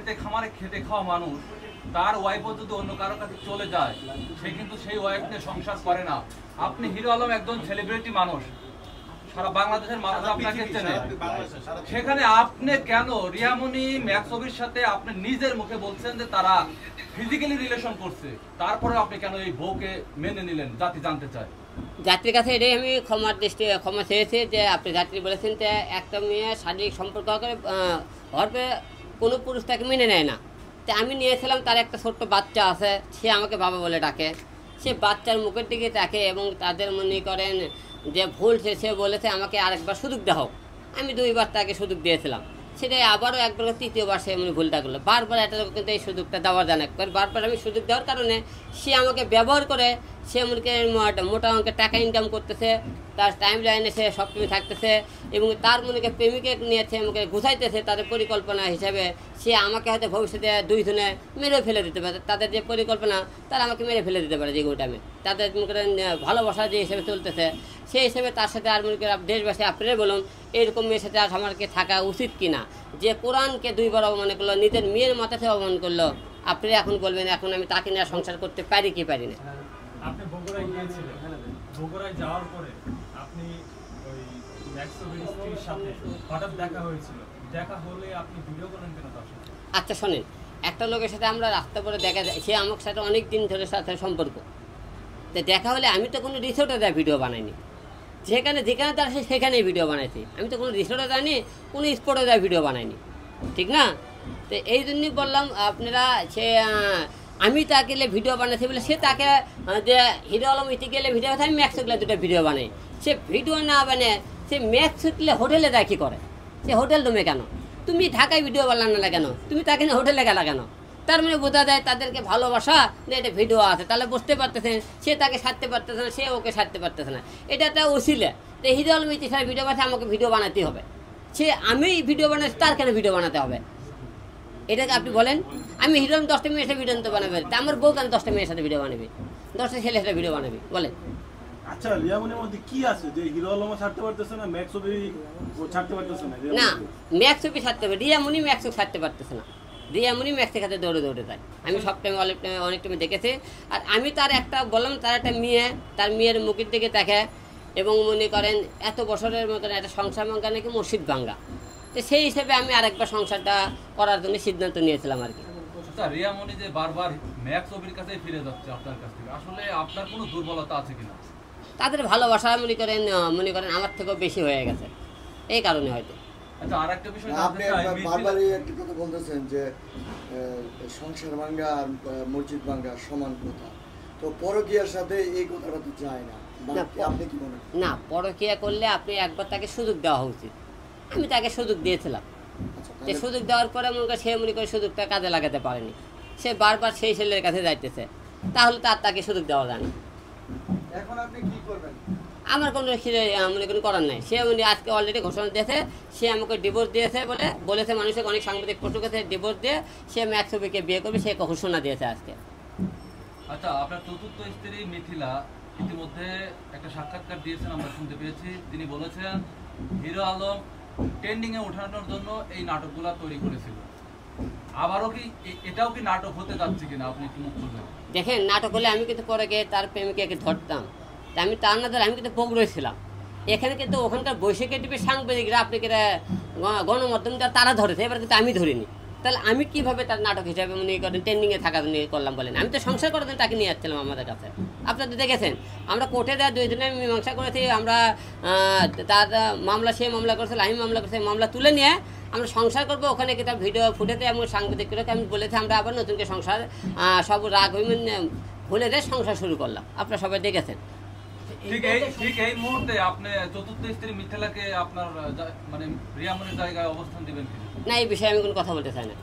খেতে খামারে খেতে খাওয়া মানুষ, তার ওয়াইফও যদি অন্য কারোর কাছে চলে যায়, সে কিন্তু সেই ওয়াইফ নিয়ে সংসার করে না। আপনি হিরো আলম একজন সেলিব্রিটি মানুষ, সারা বাংলাদেশের মানুষ আপনাকে চেনে, সেখানে আপনি কেন রিয়ামণি ম্যাক্সবির সাথে আপনি নিজের মুখে বলছেন যে তারা ফিজিক্যালি রিলেশন করছে, তারপরে আপনি কেন এই বউকে মেনে নিলেন? জাতি জানতে চায়। যাত্রীর কাছে এটাই আমি ক্ষমা চেয়েছি যে আপনি যাত্রী বলেছেন যে একটা মেয়ে শারীরিক সম্পর্ক করে হওয়ার পরে কোনো পুরুষ তাকে মেনে নেয় না। তো আমি নিয়েছিলাম, তার একটা ছোট্ট বাচ্চা আছে, সে আমাকে বাবা বলে ডাকে, সে বাচ্চার মুখের দিকে তাকে এবং তাদের মনে করেন যে ভুল সে বলেছে আমাকে আরেকবার সুযোগ দেওয়া হোক। আমি 2বার তাকে সুযোগ দিয়েছিলাম, সেটাই আবারও একবার তৃতীয়বার সে এমনি ভুলটা করলো। বারবার একটা লোক কিন্তু এই সুযোগটা দেওয়ার জানে, বারবার আমি সুযোগ দেওয়ার কারণে সে আমাকে ব্যবহার করে, সে আমাকে মোটা অঙ্কের টাকা ইনকাম করতেছে, তার টাইম লাইনে সে সবসময় থাকতেছে এবং তার মনে প্রেমিকে নিয়েছে আমাকে গুছাইতেছে তাদের পরিকল্পনা হিসাবে। সে আমাকে হয়তো ভবিষ্যতে 2 জনে মেরে ফেলে দিতে পারে, তাদের যে পরিকল্পনা তারা আমাকে মেরে ফেলে দিতে পারে যে টাইমে, তাদের মনে করেন ভালোবাসা যে হিসেবে চলতেছে সেই হিসেবে তার সাথে আর মনে করেন দেশবাসী আপনারাই বলুন এরকম মেয়ের সাথে আর আমাকে থাকা উচিত কিনা? যে কোরআনকে 2বার অবমান করলো, নিজের মেয়ের মাথাতে অবমান করলো, আপনারা এখন বলবেন এখন আমি তাকে নিয়ে সংসার করতে পারি কি পারি না? আপনি বগুড়ায় গিয়েছিলেন, বগুড়ায় যাওয়ার পরে আপনি ওই ম্যাক্সবির স্ত্রীর সাথে হঠাৎ দেখা হয়েছিল, দেখা হলে আপনি ভিডিও করেন কেন তার সাথে? আচ্ছা শোনেন, একটা লোকের সাথে আমরা রাস্তা পরে দেখা যায়, সে আমার সাথে অনেক দিন ধরে সাথে সম্পর্ক, তো দেখা হলে আমি তো কোনো রিসোর্টে দেয় ভিডিও বানাইনি, যেখানে তার সেখানেই ভিডিও বানাইছি। আমি তো কোনো রিসোর্টে যাইনি, কোনো স্পটে দেয় ভিডিও বানাইনি, ঠিক না? তো এই জন্যই বললাম আপনারা, সে আমি তাকে ভিডিও বানাইছি বলে সে তাকে যে হিরো আলম ইতি গেলে ভিডিও বানাই, আমি ম্যাক্স গেলে 2টা ভিডিও বানাই। সে ভিডিও না বানায় সে ম্যাক্স গেলে হোটেলে যায় কী করে? সে হোটেল রুমে কেন? তুমি ঢাকায় ভিডিও বানানো না কেন? তুমি তাকে নিয়ে হোটেলে গেলা কেন? তার মানে বোঝা যায় তাদেরকে ভালোবাসা যে এটা ভিডিও আছে, তাহলে বুঝতে পারতেছেন সে তাকে সারতে পারতেছে না, সে ওকে সারতে পারতেছে না। এটা একটা ওসিলে যে হিরো আলম ইতি সার ভিডিও বানাতে আমাকে ভিডিও বানাতে হবে, সে আমি ভিডিও বানাচ্ছি তার কেন ভিডিও বানাতে হবে? এটাকে আপনি বলেন, আমি হিরো আলম 10টা মেয়ের সাথে ভিডিও তো বানাবে, তা আমার বউ কেন 10টা মেয়ের সাথে ভিডিও বানাবে, 10টা ছেলের সাথে ভিডিও বানাবে বলেন? আচ্ছা, রিয়ামণির মধ্যে কি আছে যে হিরো আলম ছাড়তে পারতেছে না, ম্যাক্সবি ছাড়তে পারতেছে না? না, ম্যাক্সবি ছাড়তে পারে, রিয়ামণি ম্যাক্সও ছাড়তে পারতেছে না। রিয়ামণি ম্যাক্সের কাছে দৌড়ে যায়, আমি সব টাইমে অনেক টাইমে দেখেছি। আর আমি তার একটা বললাম, তার একটা মেয়ে, তার মেয়ের মুখের দিকে দেখে এবং মনে করেন এত বছরের মতন একটা সংসার ভাঙ্গা নাকি মসজিদ ভাঙ্গা, তো সেই হিসেবে আমি আরেকবার সংসারটা করার জন্য সিদ্ধান্ত নিয়েছিলাম আর কি। আচ্ছা, রিয়ামণি যে বারবার ম্যাক্সবির কাছেই ফিরে যাচ্ছে আপনার কাছ থেকে, আসলে আপনার কোনো দুর্বলতা আছে কিনা? তাদের ভালোবাসা মনে করেন আমার থেকেও বেশি হয়ে গেছে, এই কারণে হয়তো। আচ্ছা, আরেকটা বিষয় আপনি বারবারই একটা কথা বলতেছেন যে সংসার ভাঙ্গা আর মসজিদ ভাঙ্গা সমান কথা, তো পরকীয়ার সাথে এই কথাটা তো যায় না, আপনি কি মনে করেন? না, পরকীয়া করলে আপনি একবার তাকে সুযোগ দেওয়া উচিত। আমি তাকে সুযোগ দিয়েছিলাম, যে সুযোগ দেওয়ার পরে সে মনে করে সুযোগটা কাজে লাগাতে পারেনি, সে বারবার সেই ছেলের কাছে যাইতেছে, তাহলে তাকে সুযোগ দেওয়া যায় না। এখন আপনি কি করবেন? আমার কোনো মনে কোনো করার নাই। সে আজকে অলরেডি ঘোষণা দিয়েছে, সে আমাকে ডিভোর্স দিয়েছে বলেছে, মানুষের অনেক সাংবাদিক প্রশ্ন কাছে ডিভোর্স দিয়ে সে ম্যাক্সবিকে বিয়ে করবে, সে ঘোষণা দিয়েছে আজকে। আচ্ছা, আপনার চতুর্থ স্ত্রী মিথিলা ইতিমধ্যে একটা সাক্ষাৎকার দিয়েছেন, আমরা শুনতে পেয়েছি। তিনি বলেছেন হিরো আলম ট্রেন্ডিং এ ওঠানোর জন্য এই নাটকগুলো তৈরি করেছিল। আবারও কি এটাও কি নাটক হতে যাচ্ছে কিনা, আপনি কি মুখ খুলবেন? দেখেন, নাটক হলে আমি কিন্তু পরে গিয়ে তার প্রেমিকাকে ধরতাম, আমি তার না ধরে আমি কিন্তু বগুড়ায় ছিলাম। এখানে কিন্তু ওখানকার বৈশাখী টিভির সাংবাদিকরা আপনি গণমাধ্যম তারা ধরেছে, এবার কিন্তু আমি ধরিনি। তাহলে আমি কীভাবে তার নাটক হিসাবে মনে করেন ট্রেন্ডিংয়ে থাকা নিয়ে করলাম বলেন? আমি তো সংসার করার জন্য তাকে নিয়ে যাচ্ছিলাম আমাদের কাছে। আপনারা তো দেখেছেন আমরা কোর্টে দেওয়া 2 দিনে মীমাংসা করেছি, আমরা তার মামলা, সে মামলা করেছিল, আমি মামলা করেছি, মামলা তুলে নিয়ে আমরা সংসার করবো। ওখানে কি তার ভিডিও ফুটেতে এবং সাংবাদিককে আমি বলেছি আমরা আবার নতুনকে সংসার সব রাগ ভুলে দিয়ে সংসার শুরু করলাম, আপনারা সবাই দেখেছেন। ঠিক এই মুহূর্তে আপনি চতুর্থ স্ত্রী মিথিলাকে আপনার মানে রিয়ামণির জায়গায় অবস্থান দিবেন কিনা? না, এই বিষয়ে আমি কোনো কথা বলতে চাই না।